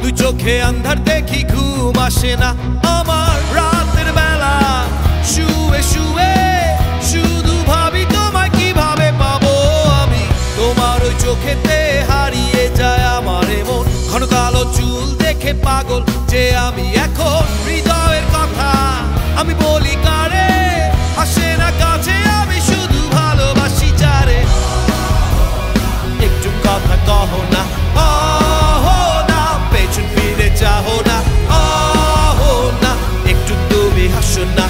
দুই চোখে আন্ধার দেখি ঘুম আসে না আমার রাতের বেলা শুয়ে শুয়ে শুধু ভাবি তোমায় কিভাবে পাবো আমি তোমার ওই চোখেতে হারিয়ে যায় আমার মন ঘন কালো চুল দেখে পাগল যে আমি এখন হৃদয়ের কথা আমি বলি কারে আসে না কাছে আমি শুধু ভালোবাসি যারে একটু কথা কহো না না পেছন ফিরে যাও না না একটু তুমি হাসো না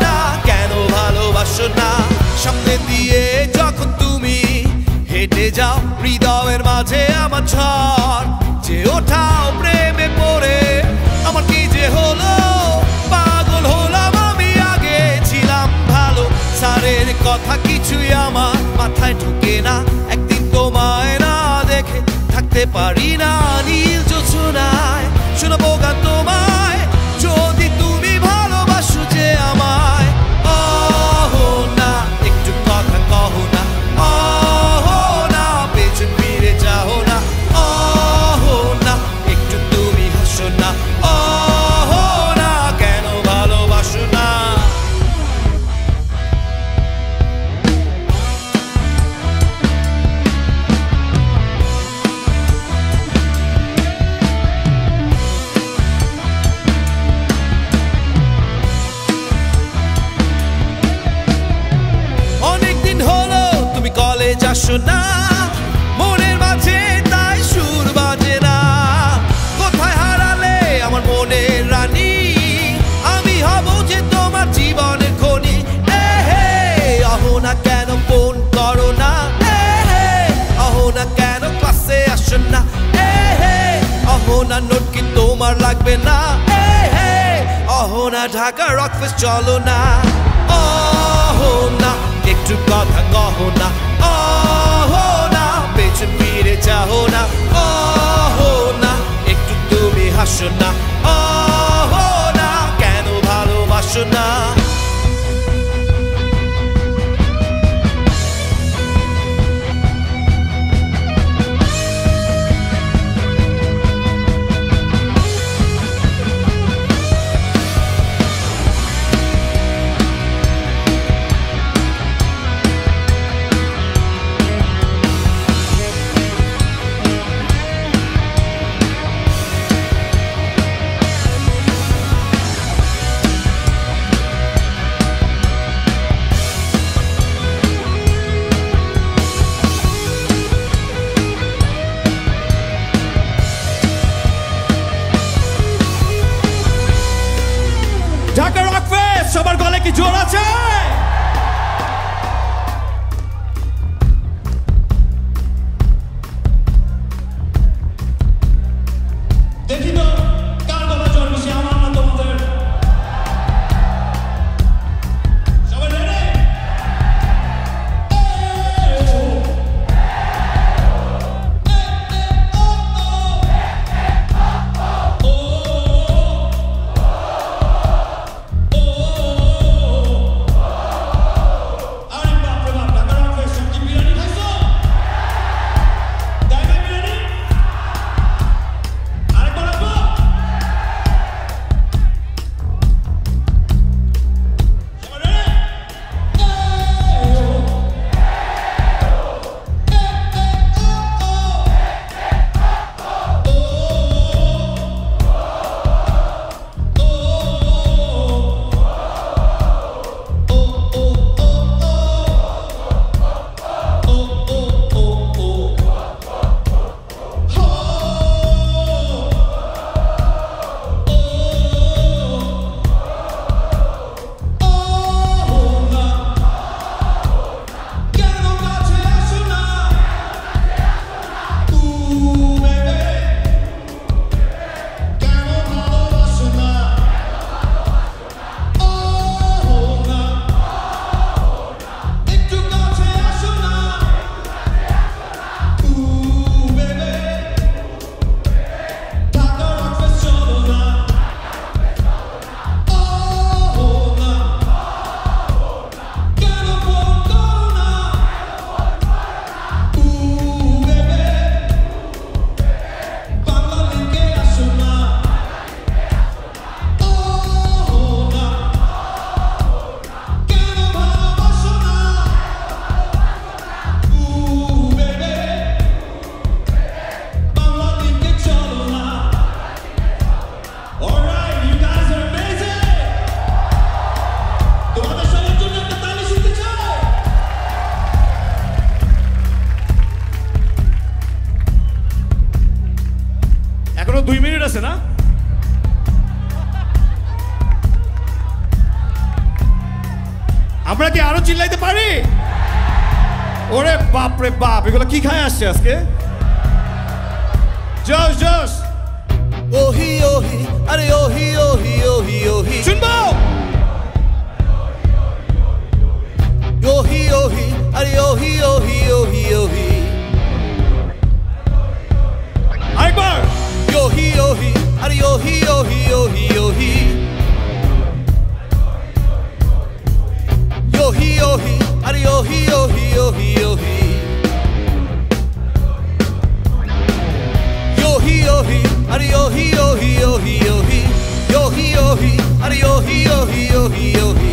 না কেন ভালোবাসো না সামনে দিয়ে যখন তুমি হেঁটে যাও হৃদয়ের মাঝে আমার ঝড় যে ওঠাও প্রেমে পড়ে আমার কি যে হলো পাগল হলাম আমি আগে ছিলাম ভালো সারের কথা কিছুই আমার মাথায় ঢুকে না একদিন তোমায় না দেখে থাকতে পারি না নীল জোছনায় শোনাবো গান তোমায় যদি তুমি ভালোবাসো যে আমায় না একটু কথা কহো না না পেছন ফিরে যাও না না একটু তুমি হাসো না না কেন ভালোবাসো না কলেজ আসো না মনের মাঝে তাই সুর বাজে না কোথায় হারালে আমার মনের রানী আমি হব যে তোমার জীবনের খনি আহো না কেন ফোন করো না আহো না কেন ক্লাসে আসো না আহো না নোট কি তোমার লাগবে না আহো না ঢাকা রকফেস্ট চলো না আহো না একটু কথা কহো না না পেছন ফিরে যাও না না একটু তুমি হাসো না না কেন ভালোবাসো না 2 মিনিট আছে না? আমরা কি আরো চিল্লাইতে পারি? ওরে বাপ রে বাপ, এগুলো কি খায় আসছে আজকে? জোশ জোশ ওহি ওহি আরে ওহি ওহি ওহি ওহি শুনবো ওহি ওহি আরে ওহি ওহি ওহি ওহি আরেকবার ওহি ওহি আরে ওহি ওহি ওহি ওহি ওহি ওহি আরে ওহি ওহি ওহি ওহি Yohi yohi, are yohi yohi yohi yohi, yohi yohi, are yohi yohi yohi yohi,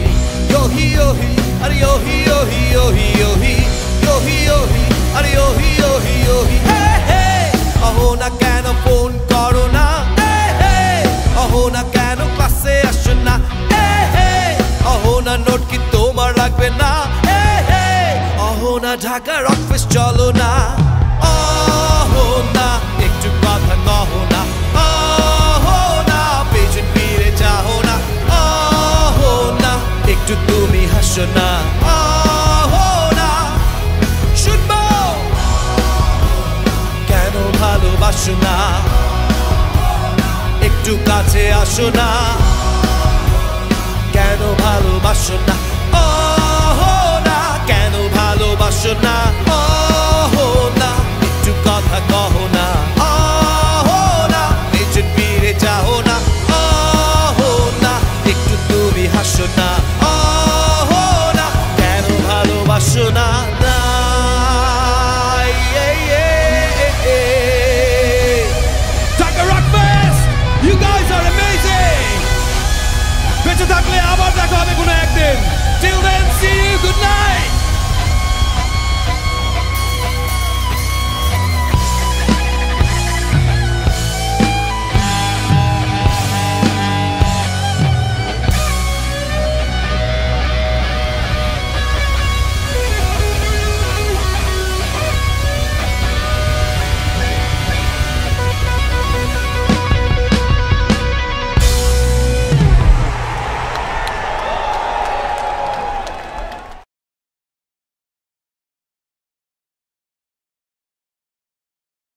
yohi yohi, are yohi yohi yohi yohi, yohi yohi, are yohi yohi yohi. Hey hey, aho na keno phone karo na. Hey hey, aho na keno classe asho na. Hey hey, aho na note ki tomar lagbe na. Hey hey, aho na Dhaka office cholo na. Aho na. কথা কহো না আহো না পেছন ফিরে যাও না আহো না একটু তুমি হাসো না আহো না শুনবো কেন ভালোবাসো না একটু কাছে আসো না কেন ভালোবাসো না আহো না কেন ভালোবাসো না আহো